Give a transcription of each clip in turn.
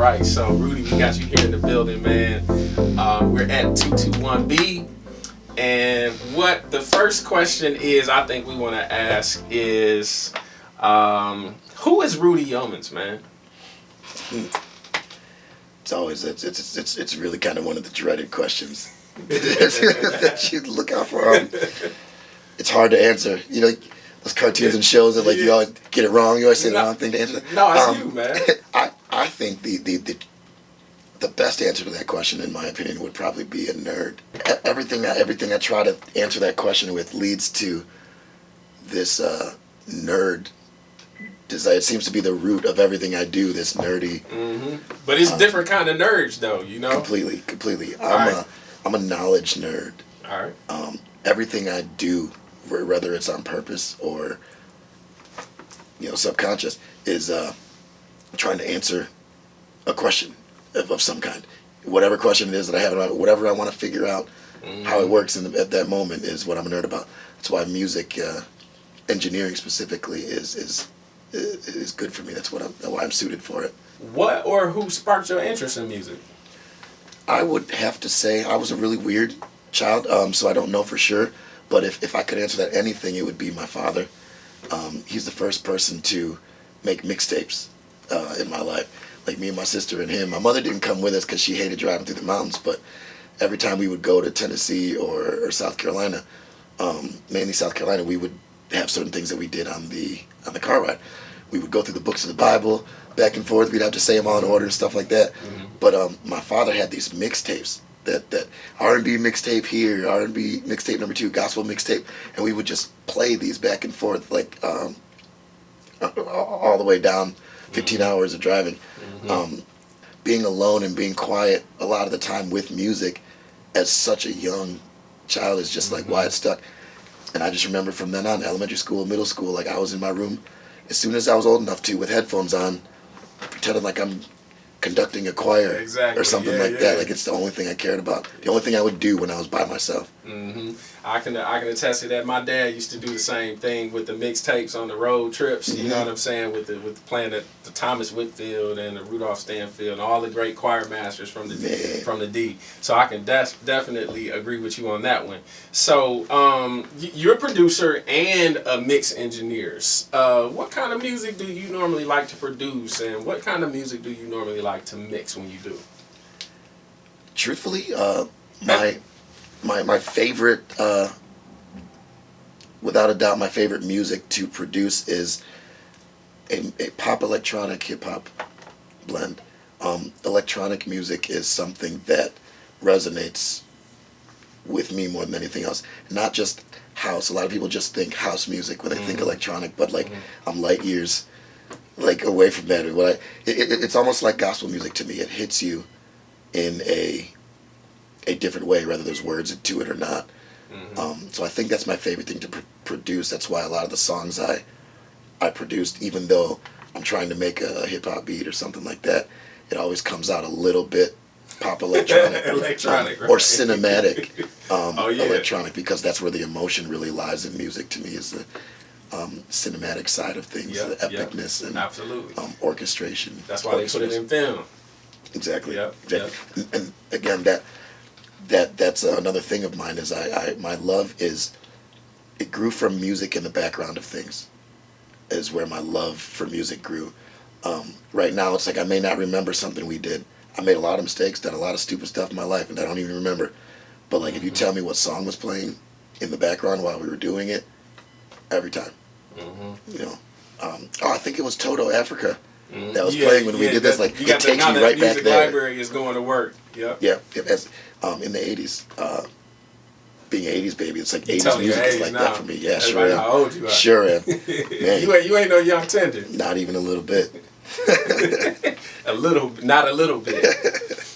right. So, Rudy, we got you here in the building, man. We're at 221B. And what the first question is, I think we want to ask is, who is Rudy Youmans, man? It's always it's really kind of one of the dreaded questions that you look out for. It's hard to answer. You know, those cartoons and shows that you always get it wrong. You always say the wrong thing to answer. No, it's you, man. I think the best answer to that question, in my opinion, would probably be a nerd. Everything I try to answer that question with leads to this nerd desire. It seems to be the root of everything I do. This nerdy. Mm-hmm. But it's different kind of nerds, though. You know. Completely. I'm a knowledge nerd. All right. Everything I do, whether it's on purpose or subconscious, is trying to answer a question of some kind. Whatever question it is that I have, whatever I want to figure out how it works at that moment is what I'm a nerd about. That's why music, engineering specifically, is good for me. That's why I'm suited for it. What or who sparked your interest in music? I would have to say I was a really weird child, so I don't know for sure. But if I could answer that anything, it would be my father. He's the first person to make mixtapes in my life. Like me and my sister and him. My mother didn't come with us because she hated driving through the mountains. But every time we would go to Tennessee or South Carolina, mainly South Carolina, we would have certain things that we did on the car ride. We would go through the books of the Bible back and forth. We'd have to say them all in order and stuff like that. Mm-hmm. But my father had these mixtapes. That R&B mixtape here, R&B mixtape number 2, gospel mixtape, and we would just play these back and forth all the way down 15 hours of driving. Mm-hmm. Being alone and being quiet a lot of the time with music as such a young child is just like why it stuck. And I just remember from then on, elementary school, middle school, I was in my room as soon as I was old enough to, with headphones on, pretending like I'm conducting a choir or something that. Like it's the only thing I cared about. The only thing I would do when I was by myself. Mm-hmm. I can attest to that. My dad used to do the same thing with the mixtapes on the road trips. Mm-hmm. You know what I'm saying? With playing the Thomas Whitfield and the Rudolph Stanfield and all the great choir masters from the D. So I can definitely agree with you on that one. So you're a producer and a mix engineer. What kind of music do you normally like to produce, and what kind of music do you normally like to mix when you do? Truthfully, my favorite, without a doubt, my favorite music to produce is a pop electronic hip hop blend. Electronic music is something that resonates with me more than anything else. Not just house. A lot of people just think house music when they think electronic, but I'm light years away from that. It's almost like gospel music to me. It hits you in a different way, whether there's words to it or not. Mm-hmm. So I think that's my favorite thing to produce. That's why a lot of the songs I produced, even though I'm trying to make a hip hop beat or something like that, it always comes out a little bit pop electronic, right? Or cinematic electronic, because that's where the emotion really lies in music. To me, is the cinematic side of things, the epicness and absolutely orchestration. That's why they put it in film. Exactly. Yep. And again, that's another thing of mine is my love is, it grew from music in the background of things, is where my love for music grew. Right now it's I may not remember something we did. I made a lot of mistakes, done a lot of stupid stuff in my life, and I don't even remember. But if you tell me what song was playing in the background while we were doing it, every time. I think it was Toto Africa that was playing when we did this. It takes me right back there. The library is going to work. Yep. Yeah. As, in the 80s, being an 80s baby, it's 80s music is like that for me. Yeah, sure am. How old you are. Sure am. Man, you ain't no young tender. Not even a little bit. Not a little bit.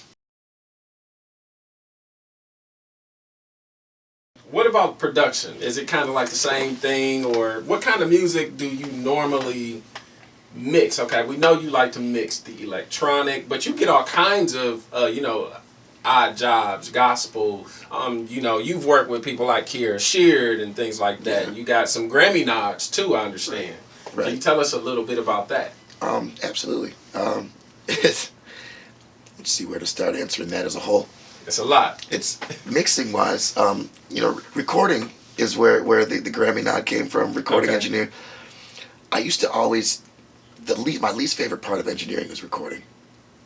What about production? Is it kind of like the same thing, or what kind of music do you normally mix? Okay, we know you like to mix the electronic, but you get all kinds of, odd jobs, gospel. You've worked with people like Kira Sheard and things like that. Yeah. You got some Grammy nods too, I understand. Right. Can you tell us a little bit about that? Absolutely. let's see where to start answering that as a whole. It's a lot. It's mixing wise. Recording is where the Grammy nod came from. Recording engineer. I used to always my least favorite part of engineering was recording.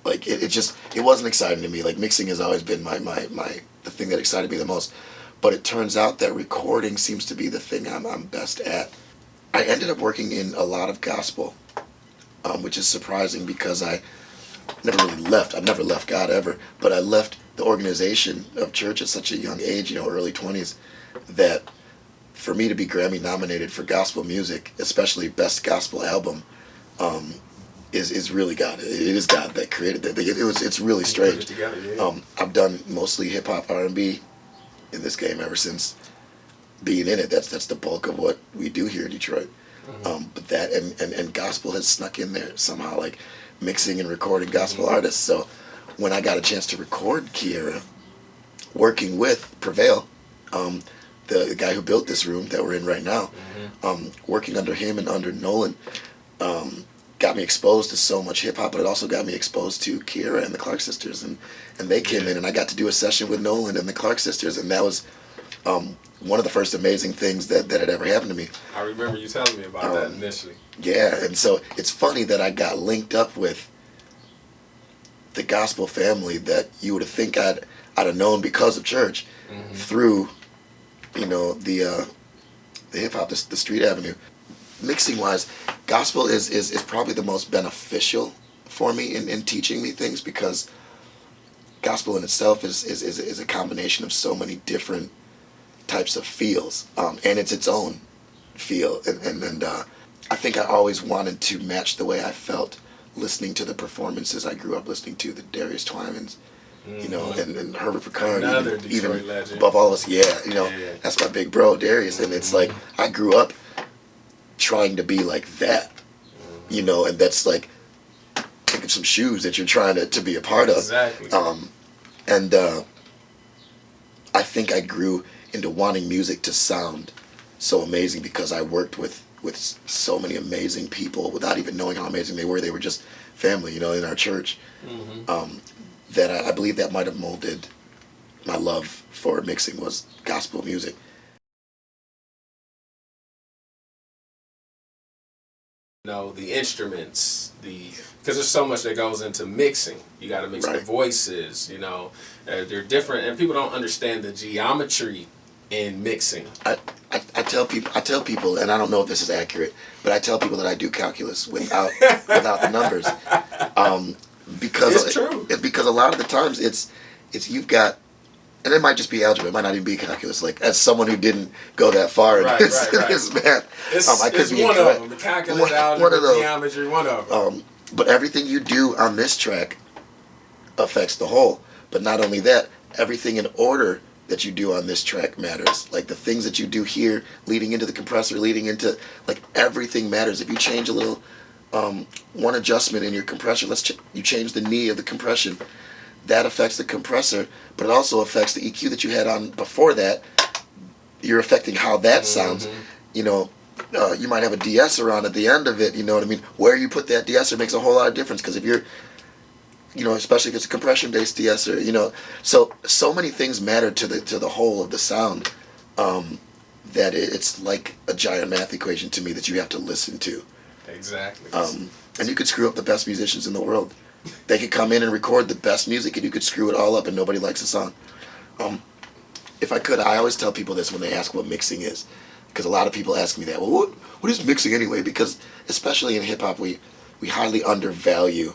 Like it wasn't exciting to me. Like mixing has always been the thing that excited me the most. But it turns out that recording seems to be the thing I'm best at. I ended up working in a lot of gospel, which is surprising because I never really left. I've never left God ever, but I left the organization of church at such a young age, early 20s, that for me to be Grammy nominated for gospel music, especially best gospel album, is really God. It is God that created that. It's really strange. Together, yeah. I've done mostly hip hop, R&B in this game ever since being in it. That's the bulk of what we do here in Detroit. But that and gospel has snuck in there somehow, like mixing and recording gospel artists. So when I got a chance to record Kiera, working with Prevail, the guy who built this room that we're in right now, working under him and under Nolan, got me exposed to so much hip hop, but it also got me exposed to Kiera and the Clark sisters, and they came in, and I got to do a session with Nolan and the Clark sisters, and that was one of the first amazing things that had ever happened to me. I remember you telling me about that initially. Yeah, and so it's funny that I got linked up with the gospel family that you would think I'd have known because of church, through the hip hop, the street avenue. Mixing wise, gospel is probably the most beneficial for me in teaching me things, because gospel in itself is a combination of so many different types of feels, and it's its own feel, and I think I always wanted to match the way I felt listening to the performances I grew up listening to, the Darius Twymans, and Herbert Picard, even legend. Above all of us, that's my big bro, Darius, and it's like I grew up trying to be like that, and that's like, think of some shoes that you're trying to be a part of. Exactly. And I think I grew into wanting music to sound so amazing because I worked with so many amazing people without even knowing how amazing they were. They were just family, in our church. That I believe that might have molded my love for mixing was gospel music. The instruments, because there's so much that goes into mixing. You got to mix the voices, they're different, and people don't understand the geometry in mixing. I tell people, and I don't know if this is accurate, but I tell people that I do calculus without the numbers, because it's true. Because a lot of the times it's you've got. And it might just be algebra. It might not even be calculus. Like, as someone who didn't go that far in this math, I could be one incorrect. of them. The calculus, algebra, geometry, one of them. But everything you do on this track affects the whole. But not only that, everything in order that you do on this track matters. Like, the things that you do here, leading into the compressor, leading into, like, everything matters. If you change a little, one adjustment in your compressor, you change the knee of the compression, that affects the compressor, but it also affects the EQ that you had on before that. You're affecting how that sounds. You might have a de-esser on at the end of it, you know what I mean? Where you put that de-esser makes a whole lot of difference, because if you're, especially if it's a compression-based de-esser, so many things matter to the whole of the sound, that it's like a giant math equation to me that you have to listen to. Exactly. And you could screw up the best musicians in the world. They could come in and record the best music, and you could screw it all up, and nobody likes the song. If I could, I always tell people this when they ask what mixing is, because a lot of people ask me that. Well, what is mixing anyway? Because especially in hip hop, we highly undervalue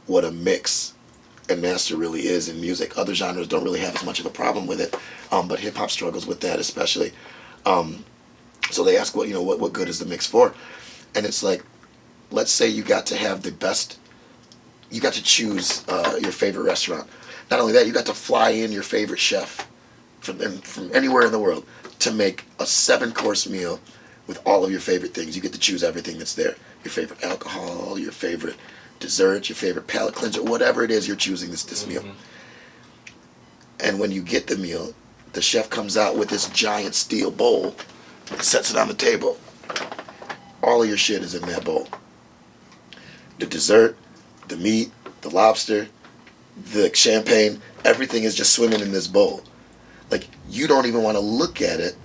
what a mix and master really is in music. Other genres don't really have as much of a problem with it, but hip hop struggles with that especially. So they ask what good is the mix for, and it's like, let's say you got to have the best. You got to choose your favorite restaurant. Not only that, you got to fly in your favorite chef from anywhere in the world to make a 7-course meal with all of your favorite things. You get to choose everything that's there. Your favorite alcohol, your favorite dessert, your favorite palate cleanser, whatever it is you're choosing this meal. And when you get the meal, the chef comes out with this giant steel bowl, sets it on the table. All of your shit is in that bowl. The dessert, the meat, the lobster, the champagne, everything is just swimming in this bowl. Like, you don't even want to look at it,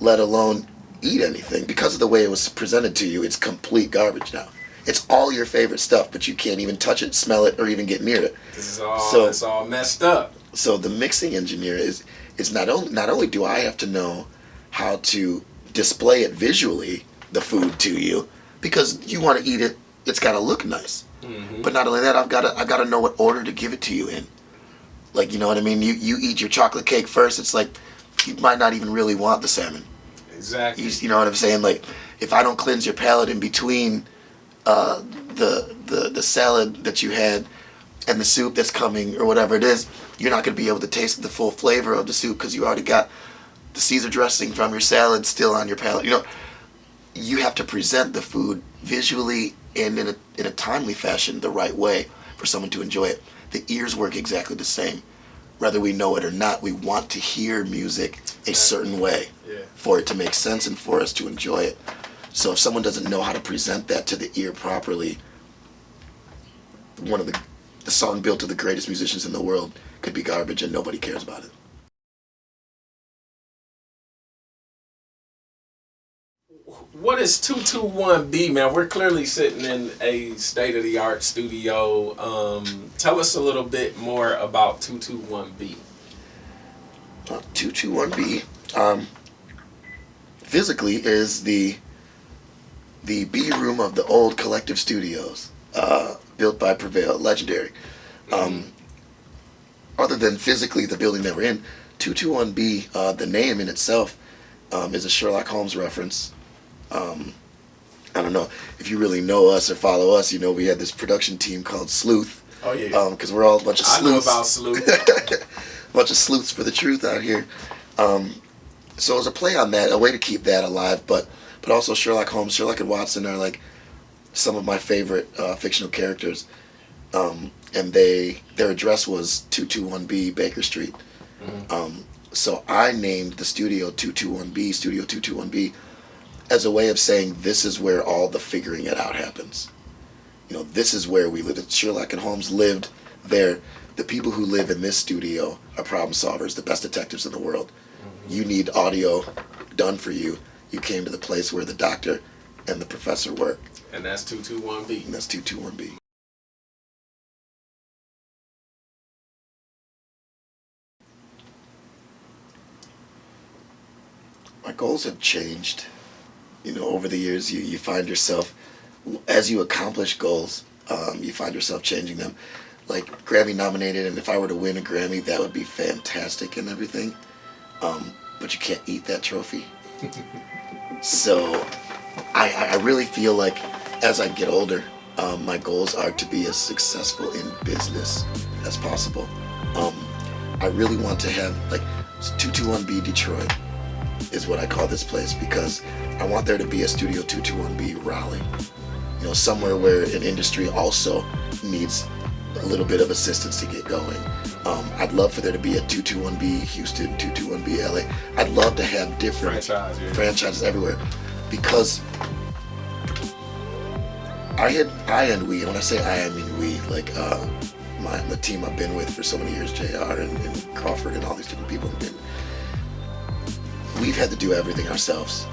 let alone eat anything. Because of the way it was presented to you, it's complete garbage now. It's all your favorite stuff, but you can't even touch it, smell it, or even get near it. It's all messed up. So the mixing engineer is not only do I have to know how to display it visually, the food to you, because you want to eat it, it's got to look nice. Mm-hmm. But not only that, I've got to know what order to give it to you in. Like, you know what I mean? You eat your chocolate cake first. It's like you might not even really want the salmon. Exactly. You know what I'm saying? Like, if I don't cleanse your palate in between the salad that you had and the soup that's coming or whatever it is, you're not going to be able to taste the full flavor of the soup because you already got the Caesar dressing from your salad still on your palate. You know, you have to present the food visually and in a timely fashion, the right way for someone to enjoy it. The ears work exactly the same. Whether we know it or not, we want to hear music a certain way for it to make sense and for us to enjoy it. So if someone doesn't know how to present that to the ear properly, one of the song built to the greatest musicians in the world could be garbage and nobody cares about it. What is 221B, man? We're clearly sitting in a state-of-the-art studio. Tell us a little bit more about 221B. 221B physically is the B room of the old Collective Studios, built by Prevail, legendary. Other than physically the building that we're in, 221B, the name in itself, is a Sherlock Holmes reference. I don't know if you really know us or follow us. You know, we had this production team called Sleuth. Oh yeah. Because we're all a bunch of sleuths. I know about Sleuth. A bunch of sleuths for the truth out here. So it was a play on that, a way to keep that alive, but also Sherlock Holmes, Sherlock and Watson are like some of my favorite fictional characters. And their address was 221B Baker Street. Mm-hmm. So I named the studio 221B, Studio 221B, as a way of saying this is where all the figuring it out happens. You know, this is where we live. Sherlock and Holmes lived there. The people who live in this studio are problem solvers, the best detectives in the world. Mm-hmm. You need audio done for you. You came to the place where the doctor and the professor work. And that's 221B. And that's 221B. My goals have changed. You know, over the years, you find yourself, as you accomplish goals, you find yourself changing them. Like Grammy nominated, and if I were to win a Grammy, that would be fantastic and everything. But you can't eat that trophy. So I really feel like as I get older, my goals are to be as successful in business as possible. I really want to have, like, 221B Detroit is what I call this place, because I want there to be a Studio 221B Raleigh. You know, somewhere where an industry also needs a little bit of assistance to get going. I'd love for there to be a 221B Houston, 221B LA. I'd love to have different franchises everywhere, because we, when I say I mean we, like the team I've been with for so many years, JR and Crawford and all these different people, we've had to do everything ourselves.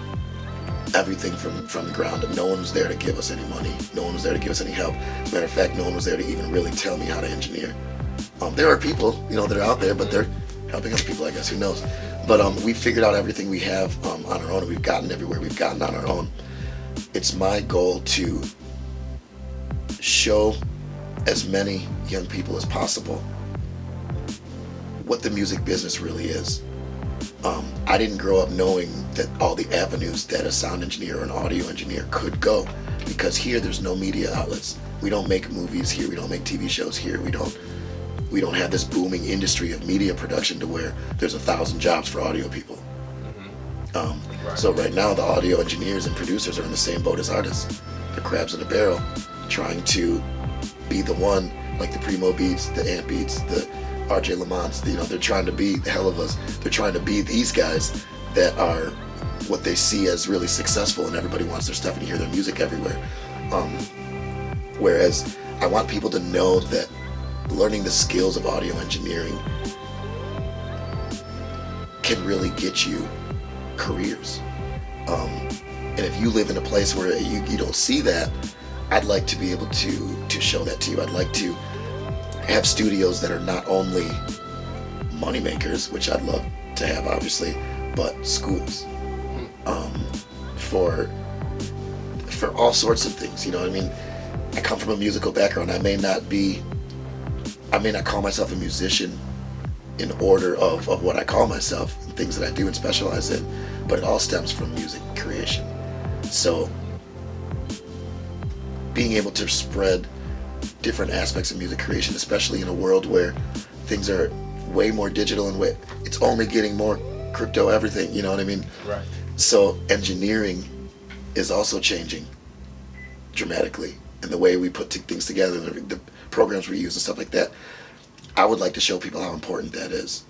Everything from the ground up. No one was there to give us any money. No one was there to give us any help. As a matter of fact, no one was there to even really tell me how to engineer. There are people, you know, that are out there, but they're helping other people, I guess, who knows. But we figured out everything we have on our own, and we've gotten everywhere we've gotten on our own. It's my goal to show as many young people as possible what the music business really is. I didn't grow up knowing that all the avenues that a sound engineer or an audio engineer could go, because here there's no media outlets. We don't make movies here. We don't make TV shows here. We don't have this booming industry of media production to where there's 1,000 jobs for audio people. Mm-hmm. So right now the audio engineers and producers are in the same boat as artists. They're crabs in a barrel, trying to be the one, like the Primo Beats, the Ant Beats, the RJ Lamonts. You know, they're trying to be the hell of us. They're trying to be these guys that are what they see as really successful, and everybody wants their stuff and you hear their music everywhere. Whereas I want people to know that learning the skills of audio engineering can really get you careers. And if you live in a place where you don't see that, I'd like to be able to show that to you. I'd like to have studios that are not only money makers, which I'd love to have, obviously, but schools for all sorts of things. You know what I mean? I come from a musical background. I may not call myself a musician in order of what I call myself and things that I do and specialize in, but it all stems from music creation. So being able to spread different aspects of music creation, especially in a world where things are way more digital and it's only getting more crypto everything, you know what I mean? Right. So engineering is also changing dramatically, and the way we put things together, the programs we use and stuff like that. I would like to show people how important that is.